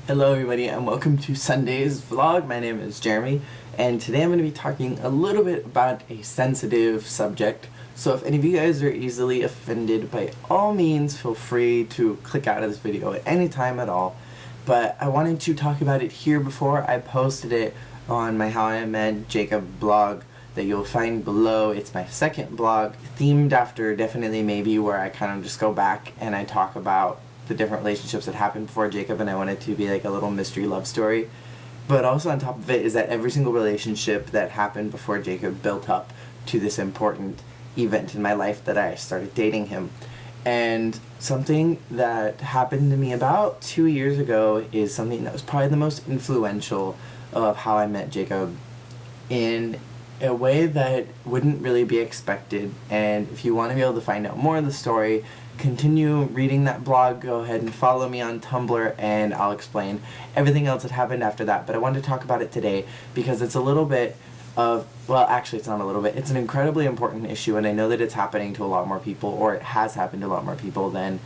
Hello everybody and welcome to Sunday's vlog. My name is Jeremy and today I'm going to be talking a little bit about a sensitive subject. So if any of you guys are easily offended, by all means feel free to click out of this video at any time at all. But I wanted to talk about it here before I posted it on my How I Met Jacob blog that you'll find below. It's my second blog themed after Definitely Maybe, where I kind of just go back and I talk about the different relationships that happened before Jacob, and I want it to be like a little mystery love story. But also on top of it is that every single relationship that happened before Jacob built up to this important event in my life that I started dating him. And something that happened to me about 2 years ago is something that was probably the most influential of how I met Jacob in a way that wouldn't really be expected. And if you want to be able to find out more of the story, continue reading that blog, go ahead and follow me on Tumblr and I'll explain everything else that happened after that. But I wanted to talk about it today because it's a little bit of, well, actually it's not a little bit, it's an incredibly important issue, and I know that it's happening to a lot more people, or it has happened to a lot more people than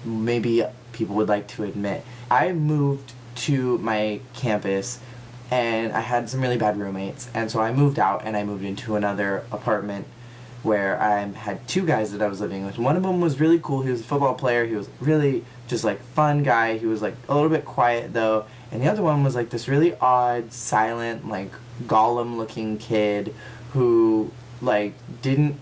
maybe people would like to admit. I moved to my campus and I had some really bad roommates, and so I moved out and I moved into another apartment where I had two guys that I was living with. One of them was really cool. He was a football player. He was really just like fun guy. He was like a little bit quiet though. And the other one was like this really odd, silent, like Gollum looking kid who like didn't,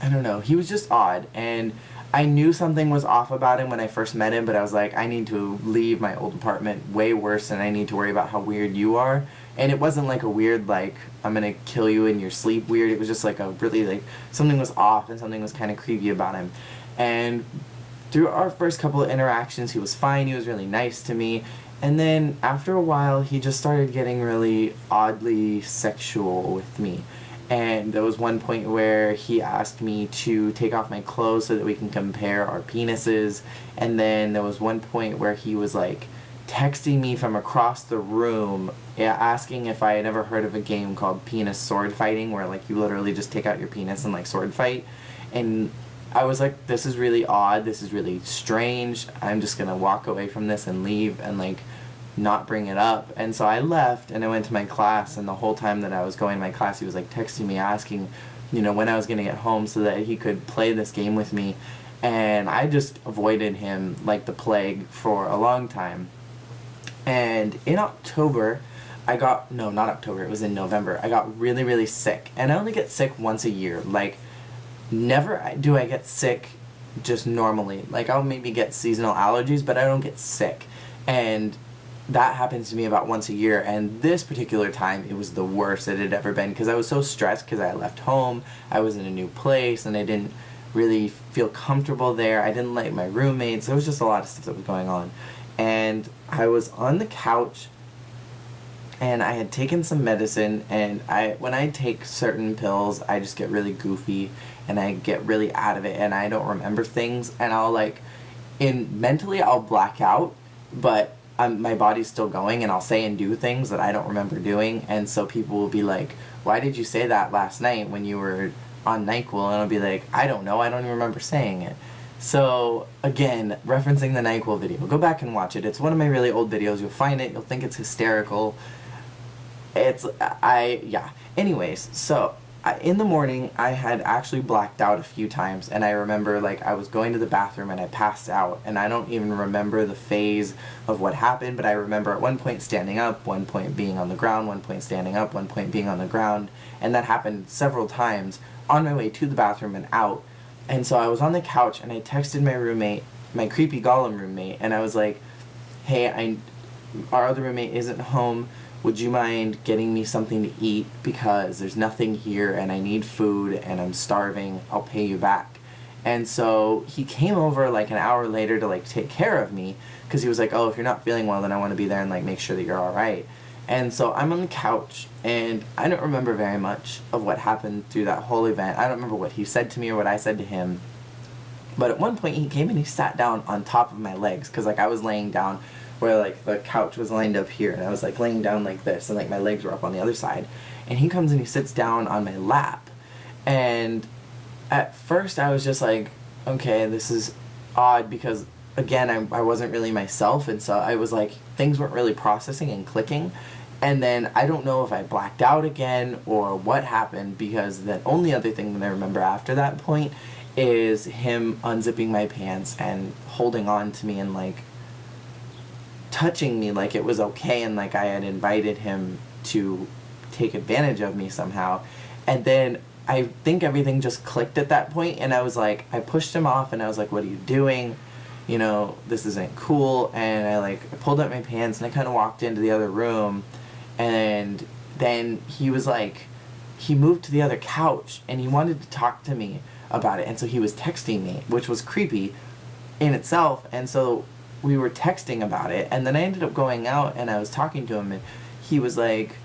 I don't know, he was just odd. And I knew something was off about him when I first met him, but I was like, I need to leave my old apartment way worse than I need to worry about how weird you are. And it wasn't like a weird, like, I'm gonna kill you in your sleep weird. It was just like a really, like, something was off and something was kind of creepy about him. And through our first couple of interactions, he was fine. He was really nice to me. And then after a while, he just started getting really oddly sexual with me. And there was one point where he asked me to take off my clothes so that we can compare our penises. And then there was one point where he was like texting me from across the room, asking if I had ever heard of a game called penis sword fighting, where like you literally just take out your penis and like sword fight. And I was like, this is really odd, this is really strange, I'm just gonna walk away from this and leave and like not bring it up. And so I left and I went to my class, and the whole time that I was going to my class he was like texting me asking, you know, when I was gonna get home so that he could play this game with me. And I just avoided him like the plague for a long time. And in October, not October, it was in November, I got really, really sick. And I only get sick once a year. Like, never do I get sick just normally. Like, I'll maybe get seasonal allergies, but I don't get sick. And that happens to me about once a year. And this particular time, it was the worst it had ever been, because I was so stressed because I left home, I was in a new place, and I didn't really feel comfortable there. I didn't like my roommates. There was just a lot of stuff that was going on. And I was on the couch and I had taken some medicine, and when I take certain pills I just get really goofy and I get really out of it and I don't remember things, and I'll like mentally I'll black out, but my body's still going and I'll say and do things that I don't remember doing. And so people will be like, why did you say that last night when you were on NyQuil? And I'll be like, I don't know, I don't even remember saying it. So, again, referencing the NyQuil video. Go back and watch it. It's one of my really old videos. You'll find it. You'll think it's hysterical. Anyways, so, in the morning, I had actually blacked out a few times. And I remember, like, I was going to the bathroom and I passed out. And I don't even remember the phase of what happened. But I remember at one point standing up, one point being on the ground, one point standing up, one point being on the ground. And that happened several times on my way to the bathroom and out. And so I was on the couch and I texted my roommate, my creepy Gollum roommate, and I was like, hey, our other roommate isn't home. Would you mind getting me something to eat, because there's nothing here and I need food and I'm starving. I'll pay you back. And so he came over like an hour later to like take care of me, because he was like, oh, if you're not feeling well, then I want to be there and like make sure that you're all right. And so I'm on the couch, and I don't remember very much of what happened through that whole event. I don't remember what he said to me or what I said to him. But at one point he came and he sat down on top of my legs, because like I was laying down where like the couch was lined up here, and I was like laying down like this, and like my legs were up on the other side. And he comes and he sits down on my lap. And at first I was just like, okay, this is odd, because again, I wasn't really myself, and so I was like, things weren't really processing and clicking. And then I don't know if I blacked out again or what happened, because the only other thing that I remember after that point is him unzipping my pants and holding on to me and like touching me like it was okay, and like I had invited him to take advantage of me somehow. And then I think everything just clicked at that point, and I was like, I pushed him off and I was like, what are you doing? You know, this isn't cool. And I pulled up my pants and I kind of walked into the other room, and then he was like, he moved to the other couch and he wanted to talk to me about it, and so he was texting me, which was creepy in itself. And so we were texting about it, and then I ended up going out and I was talking to him, and he was like,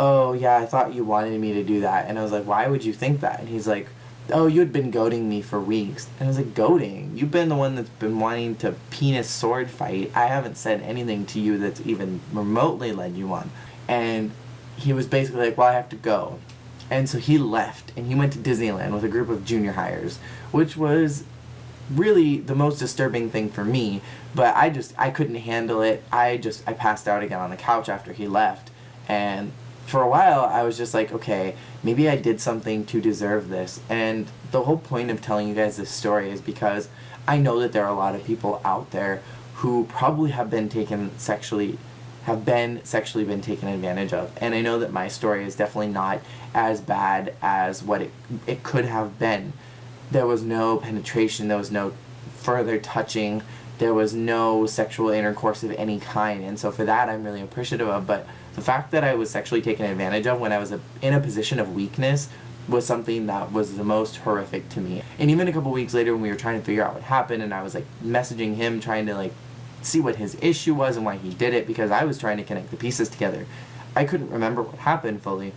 oh yeah, I thought you wanted me to do that. And I was like, why would you think that? And he's like, oh, you'd been goading me for weeks. And I was like, goading? You've been the one that's been wanting to penis sword fight. I haven't said anything to you that's even remotely led you on. And he was basically like, well, I have to go. And so he left, and he went to Disneyland with a group of junior hires, which was really the most disturbing thing for me. But I couldn't handle it. I passed out again on the couch after he left. And for a while, I was just like, okay, maybe I did something to deserve this. And the whole point of telling you guys this story is because I know that there are a lot of people out there who probably have been sexually been taken advantage of. And I know that my story is definitely not as bad as what it could have been. There was no penetration, there was no further touching, there was no sexual intercourse of any kind, and so for that I'm really appreciative of. But the fact that I was sexually taken advantage of when I was in a position of weakness was something that was the most horrific to me. And even a couple weeks later, when we were trying to figure out what happened, and I was like messaging him trying to like see what his issue was and why he did it, because I was trying to connect the pieces together, I couldn't remember what happened fully.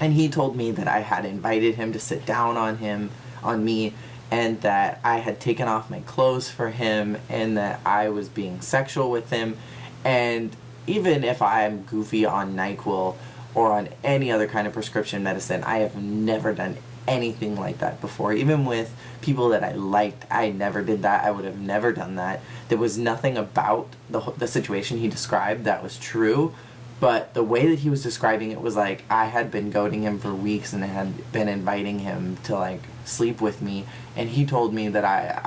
And he told me that I had invited him to sit down on me, and that I had taken off my clothes for him, and that I was being sexual with him. And even if I'm goofy on NyQuil or on any other kind of prescription medicine, I have never done anything like that before. Even with people that I liked, I never did that. I would have never done that. There was nothing about the situation he described that was true, but the way that he was describing it was like I had been goading him for weeks and had been inviting him to like sleep with me, and he told me that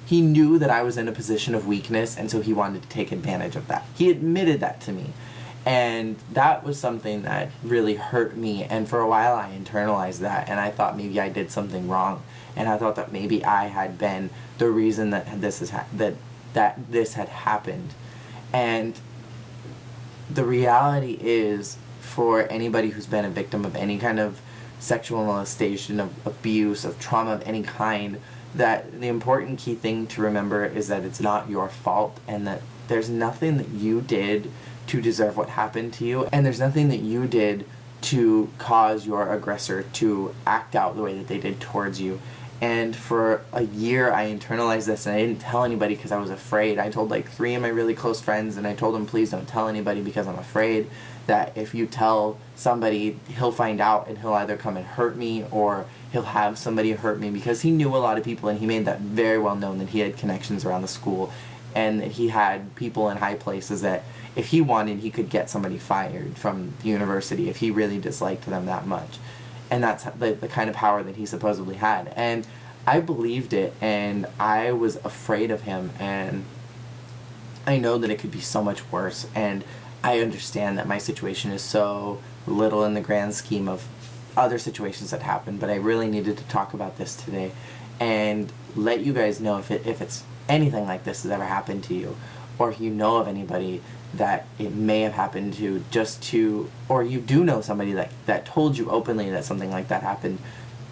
he knew that I was in a position of weakness, and so he wanted to take advantage of that. He admitted that to me. And that was something that really hurt me, and for a while I internalized that, and I thought maybe I did something wrong, and I thought that maybe I had been the reason that this had happened. And the reality is, for anybody who's been a victim of any kind of sexual molestation, of abuse, of trauma of any kind, that the important key thing to remember is that it's not your fault, and that there's nothing that you did to deserve what happened to you, and there's nothing that you did to cause your aggressor to act out the way that they did towards you. And for a year I internalized this, and I didn't tell anybody because I was afraid. I told like 3 of my really close friends, and I told them, please don't tell anybody, because I'm afraid that if you tell somebody, he'll find out and he'll either come and hurt me, or he'll have somebody hurt me, because he knew a lot of people, and he made that very well known that he had connections around the school, and that he had people in high places that if he wanted, he could get somebody fired from the university if he really disliked them that much. And that's the kind of power that he supposedly had. And I believed it, and I was afraid of him, and I know that it could be so much worse, and I understand that my situation is so little in the grand scheme of other situations that happened, but I really needed to talk about this today and let you guys know if it's anything like this has ever happened to you, or if you know of anybody that it may have happened to, or you do know somebody that told you openly that something like that happened,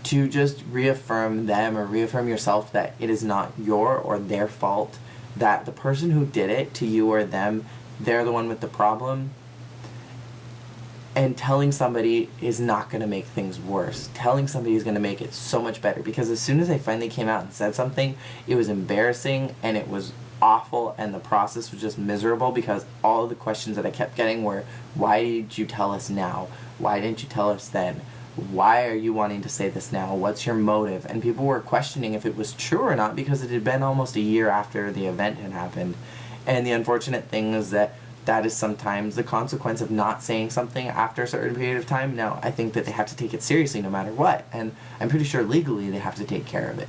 to just reaffirm them or reaffirm yourself that it is not your or their fault, that the person who did it to you or them, they're the one with the problem. And telling somebody is not going to make things worse. Telling somebody is going to make it so much better, because as soon as I finally came out and said something, it was embarrassing and it was awful, and the process was just miserable, because all of the questions that I kept getting were, why did you tell us now? Why didn't you tell us then? Why are you wanting to say this now? What's your motive? And people were questioning if it was true or not, because it had been almost a year after the event had happened. And the unfortunate thing is that that is sometimes the consequence of not saying something after a certain period of time. Now, I think that they have to take it seriously no matter what, and I'm pretty sure legally they have to take care of it,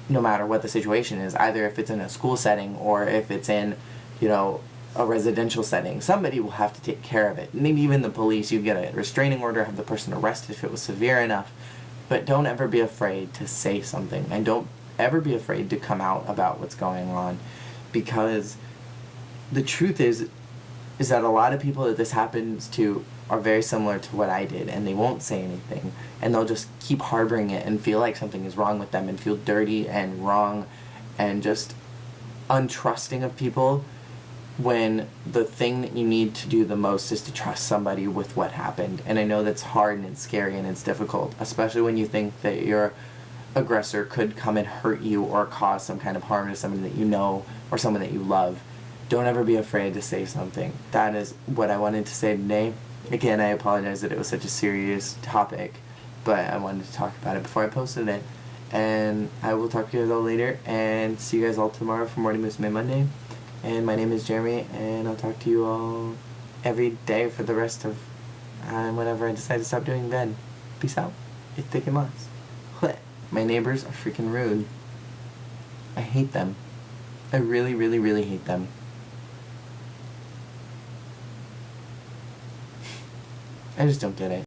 no matter what the situation is, either if it's in a school setting or if it's in, you know, a residential setting. Somebody will have to take care of it. Maybe even the police, you get a restraining order, have the person arrested if it was severe enough, but don't ever be afraid to say something, and don't ever be afraid to come out about what's going on, because the truth is that a lot of people that this happens to are very similar to what I did, and they won't say anything, and they'll just keep harboring it and feel like something is wrong with them and feel dirty and wrong and just untrusting of people, when the thing that you need to do the most is to trust somebody with what happened. And I know that's hard and it's scary and it's difficult, especially when you think that your aggressor could come and hurt you or cause some kind of harm to somebody that you know or someone that you love. Don't ever be afraid to say something. That is what I wanted to say today. Again, I apologize that it was such a serious topic, but I wanted to talk about it before I posted it. And I will talk to you all later, and see you guys all tomorrow for Morning Musume Monday. And my name is Jeremy, and I'll talk to you all every day for the rest of whenever I decide to stop doing bed. Peace out. Itadakimasu. My neighbors are freaking rude. I hate them. I really, really, really hate them. I just don't get it.